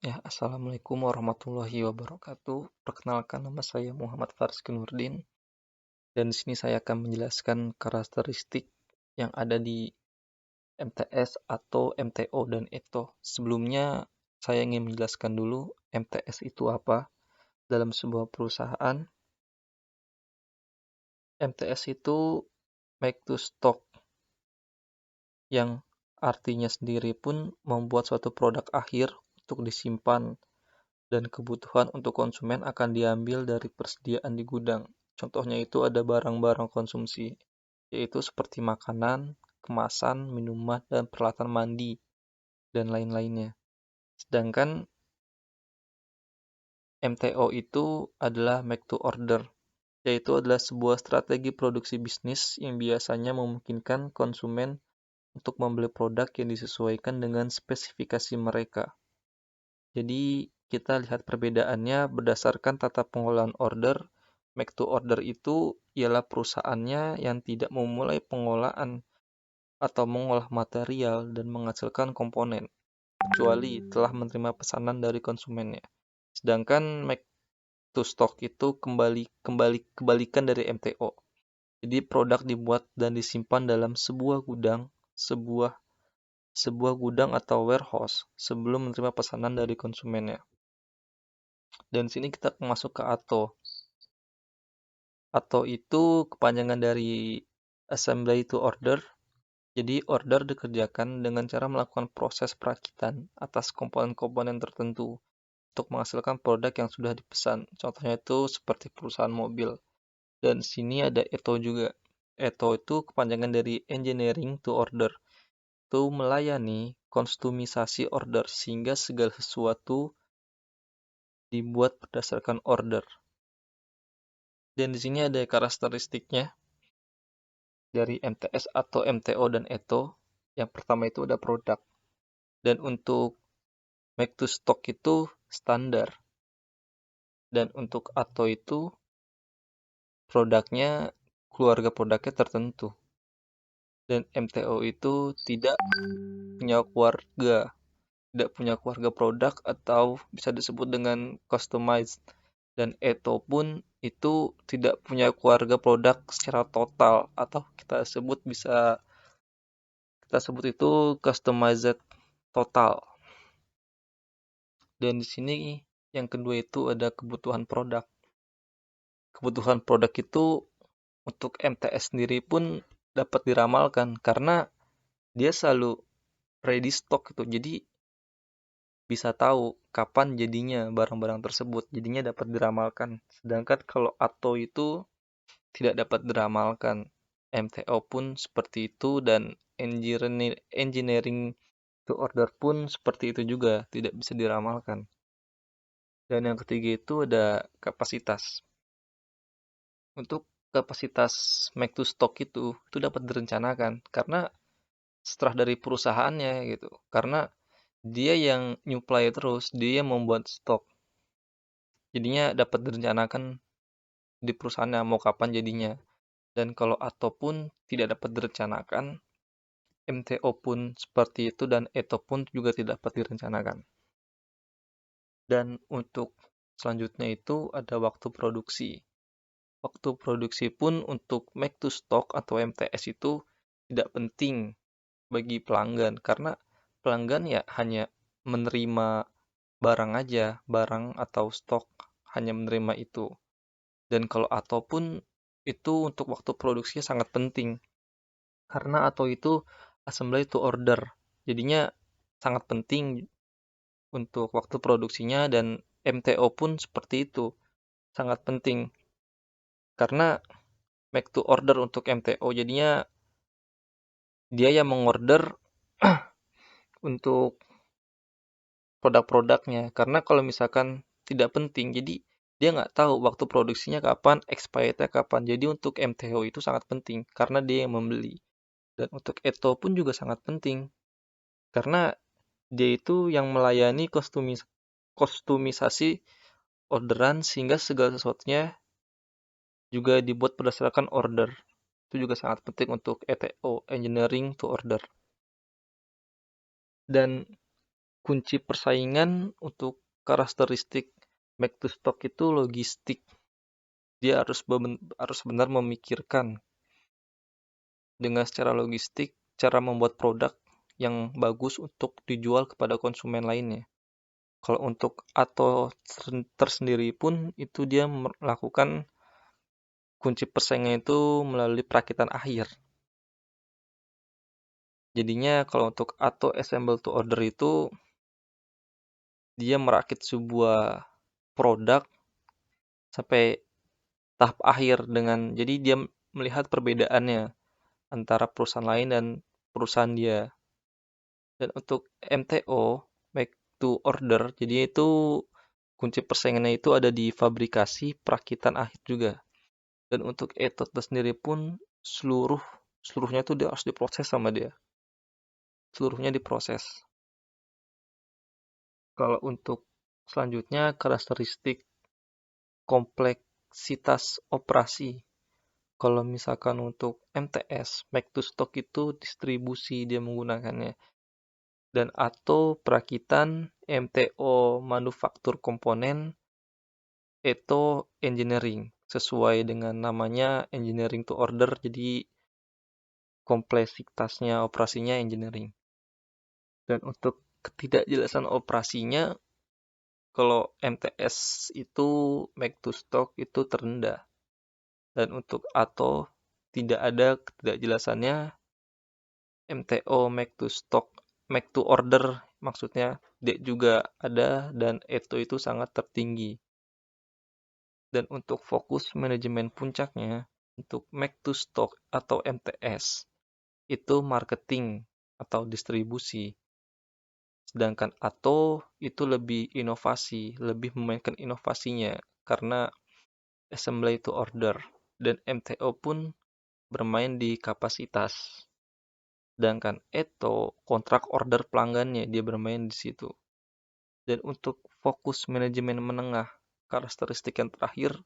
Ya, Assalamualaikum warahmatullahi wabarakatuh. Perkenalkan, nama saya Muhammad Faris Nurdin, dan di sini saya akan menjelaskan karakteristik yang ada di MTS atau MTO dan ETO. Sebelumnya, saya ingin menjelaskan dulu MTS itu apa. Dalam sebuah perusahaan, MTS itu make to stock, yang artinya sendiri pun membuat suatu produk akhir untuk disimpan, dan kebutuhan untuk konsumen akan diambil dari persediaan di gudang. Contohnya itu ada barang-barang konsumsi, yaitu seperti makanan, kemasan, minuman, dan peralatan mandi, dan lain-lainnya. Sedangkan MTO itu adalah make to order, yaitu adalah sebuah strategi produksi bisnis yang biasanya memungkinkan konsumen untuk membeli produk yang disesuaikan dengan spesifikasi mereka. Jadi kita lihat perbedaannya berdasarkan tata pengolahan order. Make to order itu ialah perusahaannya yang tidak memulai pengolahan atau mengolah material dan menghasilkan komponen, kecuali telah menerima pesanan dari konsumennya. Sedangkan make to stock itu kebalikan dari MTO. Jadi produk dibuat dan disimpan dalam sebuah gudang, sebuah gudang atau warehouse sebelum menerima pesanan dari konsumennya. Dan sini kita masuk ke ATO. ATO itu kepanjangan dari Assembly to Order. Jadi order dikerjakan dengan cara melakukan proses perakitan atas komponen-komponen tertentu untuk menghasilkan produk yang sudah dipesan. Contohnya itu seperti perusahaan mobil. Dan sini ada ETO juga. ETO itu kepanjangan dari Engineering to Order. Itu melayani kostumisasi order sehingga segala sesuatu dibuat berdasarkan order. Dan di sini ada karakteristiknya dari MTS atau MTO dan ETO. Yang pertama itu ada produk. Dan untuk make to stock itu standar. Dan untuk ATO itu keluarga produknya tertentu. Dan MTO itu tidak punya keluarga produk atau bisa disebut dengan customized. Dan ETO pun itu tidak punya keluarga produk secara total, atau kita sebut itu customized total. Dan di sini yang kedua itu ada kebutuhan produk. Kebutuhan produk itu untuk MTS sendiri pun dapat diramalkan karena dia selalu ready stock gitu. Jadi bisa tahu kapan jadinya barang-barang tersebut. Jadinya dapat diramalkan. Sedangkan kalau ATO itu tidak dapat diramalkan. MTO pun seperti itu, dan engineering to order pun seperti itu juga, tidak bisa diramalkan. Dan yang ketiga itu ada kapasitas. Untuk kapasitas make to stock itu dapat direncanakan karena setelah dari perusahaannya gitu. Karena dia yang nyuplai terus, dia yang membuat stok. Jadinya dapat direncanakan di perusahaannya mau kapan jadinya. Dan kalau ataupun tidak dapat direncanakan, MTO pun seperti itu, dan ETO pun juga tidak dapat direncanakan. Dan untuk selanjutnya itu ada waktu produksi. Waktu produksi pun untuk make to stock atau MTS itu tidak penting bagi pelanggan, karena pelanggan ya hanya menerima barang aja, barang atau stok, hanya menerima itu. Dan kalau ataupun itu untuk waktu produksinya sangat penting, karena atau itu assembly to order. Jadinya sangat penting untuk waktu produksinya, dan MTO pun seperti itu, sangat penting. Karena make to order untuk MTO, jadinya dia yang mengorder untuk produk-produknya. Karena kalau misalkan tidak penting, jadi dia nggak tahu waktu produksinya kapan, expirednya kapan. Jadi untuk MTO itu sangat penting karena dia yang membeli. Dan untuk ETO pun juga sangat penting karena dia itu yang melayani kostumisasi orderan sehingga segala sesuatunya juga dibuat berdasarkan order. Itu juga sangat penting untuk ETO, engineering to order. Dan kunci persaingan untuk karakteristik make to stock itu logistik. Dia harus benar memikirkan dengan secara logistik cara membuat produk yang bagus untuk dijual kepada konsumen lainnya. Kalau untuk atau tersendiri pun itu dia melakukan kunci persaingan itu melalui perakitan akhir. Jadinya kalau untuk atau assemble to order itu dia merakit sebuah produk sampai tahap akhir jadi dia melihat perbedaannya antara perusahaan lain dan perusahaan dia. Dan untuk MTO, make to order, jadi itu kunci persaingannya itu ada di fabrikasi, perakitan akhir juga. Dan untuk etot sendiri pun seluruhnya itu dia harus diproses sama dia. Seluruhnya diproses. Kalau untuk selanjutnya karakteristik kompleksitas operasi. Kalau misalkan untuk MTS, make to stock itu distribusi dia menggunakannya. Dan atau perakitan, MTO manufaktur komponen, itu engineering. Sesuai dengan namanya engineering to order, jadi kompleksitasnya operasinya engineering. Dan untuk ketidakjelasan operasinya, kalau MTS itu make to stock itu terendah. Dan untuk atau tidak ada ketidakjelasannya, MTO make to stock, make to order maksudnya D juga ada dan ETO itu sangat tertinggi. Dan untuk fokus manajemen puncaknya, untuk make to stock atau MTS, itu marketing atau distribusi. Sedangkan ATO itu lebih inovasi, lebih memainkan inovasinya karena assembly to order. Dan MTO pun bermain di kapasitas. Sedangkan ETO kontrak order pelanggannya dia bermain di situ. Dan untuk fokus manajemen menengah, karakteristik yang terakhir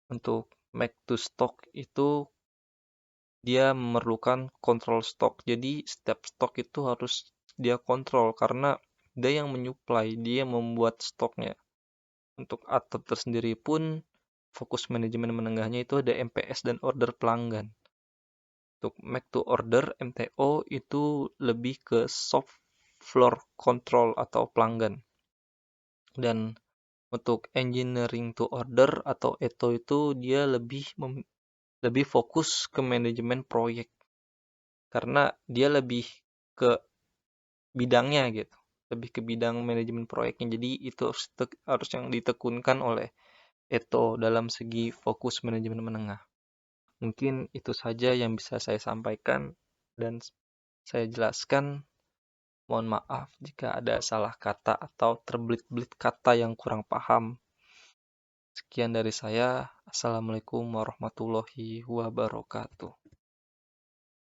untuk make to stock itu dia memerlukan kontrol stok. Jadi setiap stok itu harus dia kontrol karena dia yang menyuplai, dia membuat stoknya. Untuk atlet tersendiri pun fokus manajemen menengahnya itu ada MPS dan order pelanggan. Untuk make to order MTO itu lebih ke soft floor control atau pelanggan. Dan untuk engineering to order atau ETO itu dia lebih fokus ke manajemen proyek. Karena dia lebih ke bidangnya gitu. Lebih ke bidang manajemen proyeknya. Jadi itu harus yang ditekunkan oleh ETO dalam segi fokus manajemen menengah. Mungkin itu saja yang bisa saya sampaikan dan saya jelaskan. Mohon maaf jika ada salah kata atau terbelit-belit kata yang kurang paham. Sekian dari saya. Assalamualaikum warahmatullahi wabarakatuh.